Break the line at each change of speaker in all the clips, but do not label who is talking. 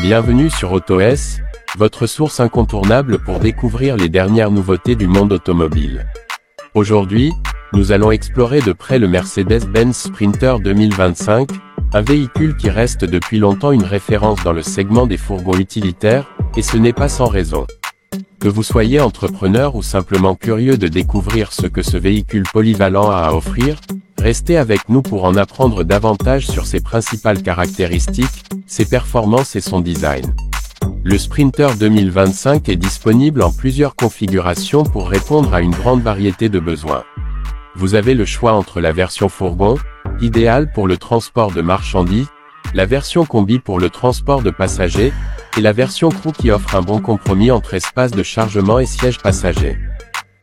Bienvenue sur AutoS, votre source incontournable pour découvrir les dernières nouveautés du monde automobile. Aujourd'hui, nous allons explorer de près le Mercedes-Benz Sprinter 2025, un véhicule qui reste depuis longtemps une référence dans le segment des fourgons utilitaires, et ce n'est pas sans raison. Que vous soyez entrepreneur ou simplement curieux de découvrir ce que ce véhicule polyvalent a à offrir, restez avec nous pour en apprendre davantage sur ses principales caractéristiques, ses performances et son design. Le Sprinter 2025 est disponible en plusieurs configurations pour répondre à une grande variété de besoins. Vous avez le choix entre la version fourgon, idéale pour le transport de marchandises, la version combi pour le transport de passagers, et la version crew qui offre un bon compromis entre espace de chargement et sièges passagers.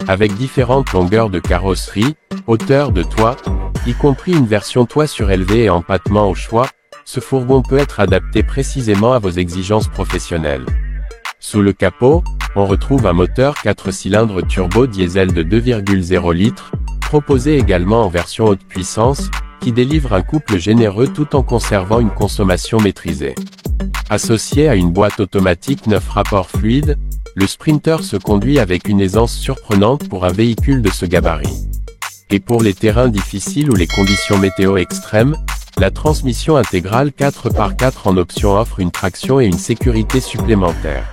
Avec différentes longueurs de carrosserie, hauteur de toit, y compris une version toit surélevé et empattement au choix, ce fourgon peut être adapté précisément à vos exigences professionnelles. Sous le capot, on retrouve un moteur 4 cylindres turbo diesel de 2,0 litres, proposé également en version haute puissance, qui délivre un couple généreux tout en conservant une consommation maîtrisée. Associé à une boîte automatique 9 rapports fluides, le Sprinter se conduit avec une aisance surprenante pour un véhicule de ce gabarit. Et pour les terrains difficiles ou les conditions météo extrêmes, la transmission intégrale 4x4 en option offre une traction et une sécurité supplémentaires.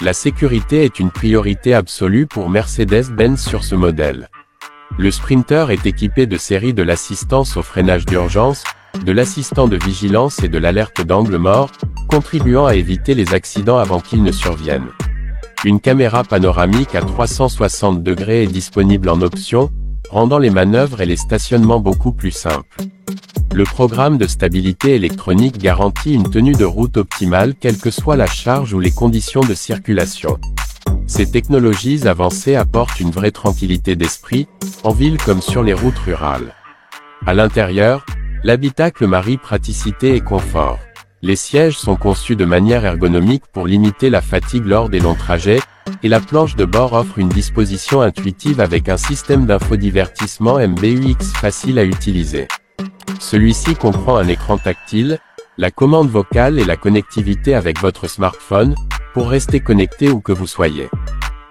La sécurité est une priorité absolue pour Mercedes-Benz sur ce modèle. Le Sprinter est équipé de séries de l'assistance au freinage d'urgence, de l'assistant de vigilance et de l'alerte d'angle mort, contribuant à éviter les accidents avant qu'ils ne surviennent. Une caméra panoramique à 360 degrés est disponible en option, rendant les manœuvres et les stationnements beaucoup plus simples. Le programme de stabilité électronique garantit une tenue de route optimale quelle que soit la charge ou les conditions de circulation. Ces technologies avancées apportent une vraie tranquillité d'esprit, en ville comme sur les routes rurales. À l'intérieur, l'habitacle marie praticité et confort. Les sièges sont conçus de manière ergonomique pour limiter la fatigue lors des longs trajets, et la planche de bord offre une disposition intuitive avec un système d'infodivertissement MBUX facile à utiliser. Celui-ci comprend un écran tactile, la commande vocale et la connectivité avec votre smartphone, pour rester connecté où que vous soyez.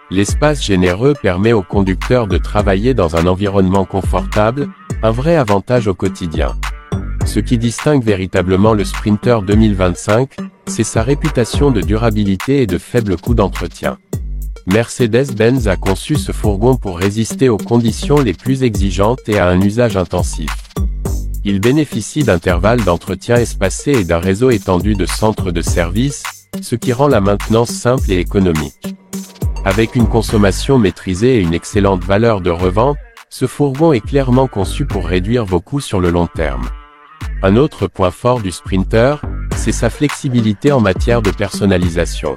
L'espace généreux permet au conducteur de travailler dans un environnement confortable, un vrai avantage au quotidien. Ce qui distingue véritablement le Sprinter 2025, c'est sa réputation de durabilité et de faible coût d'entretien. Mercedes-Benz a conçu ce fourgon pour résister aux conditions les plus exigeantes et à un usage intensif. Il bénéficie d'intervalles d'entretien espacés et d'un réseau étendu de centres de service, ce qui rend la maintenance simple et économique. Avec une consommation maîtrisée et une excellente valeur de revente, ce fourgon est clairement conçu pour réduire vos coûts sur le long terme. Un autre point fort du Sprinter, c'est sa flexibilité en matière de personnalisation.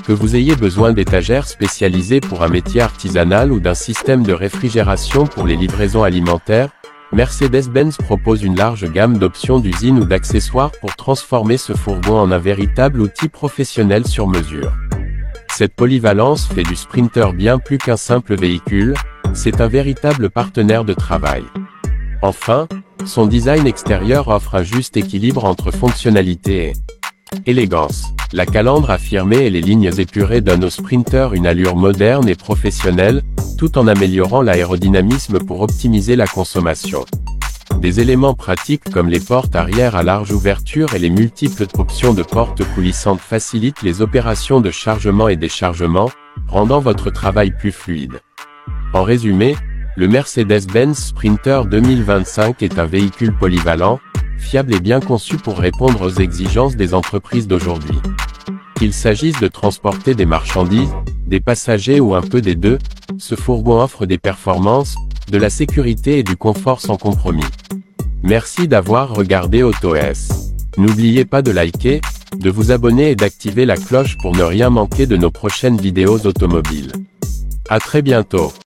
Que vous ayez besoin d'étagères spécialisées pour un métier artisanal ou d'un système de réfrigération pour les livraisons alimentaires, Mercedes-Benz propose une large gamme d'options d'usine ou d'accessoires pour transformer ce fourgon en un véritable outil professionnel sur mesure. Cette polyvalence fait du Sprinter bien plus qu'un simple véhicule, c'est un véritable partenaire de travail. Enfin, son design extérieur offre un juste équilibre entre fonctionnalité et élégance. La calandre affirmée et les lignes épurées donnent au Sprinter une allure moderne et professionnelle, tout en améliorant l'aérodynamisme pour optimiser la consommation. Des éléments pratiques comme les portes arrière à large ouverture et les multiples options de portes coulissantes facilitent les opérations de chargement et déchargement, rendant votre travail plus fluide. En résumé, le Mercedes-Benz Sprinter 2025 est un véhicule polyvalent, fiable et bien conçu pour répondre aux exigences des entreprises d'aujourd'hui. Qu'il s'agisse de transporter des marchandises, des passagers ou un peu des deux, ce fourgon offre des performances, de la sécurité et du confort sans compromis. Merci d'avoir regardé AutoS. N'oubliez pas de liker, de vous abonner et d'activer la cloche pour ne rien manquer de nos prochaines vidéos automobiles. À très bientôt.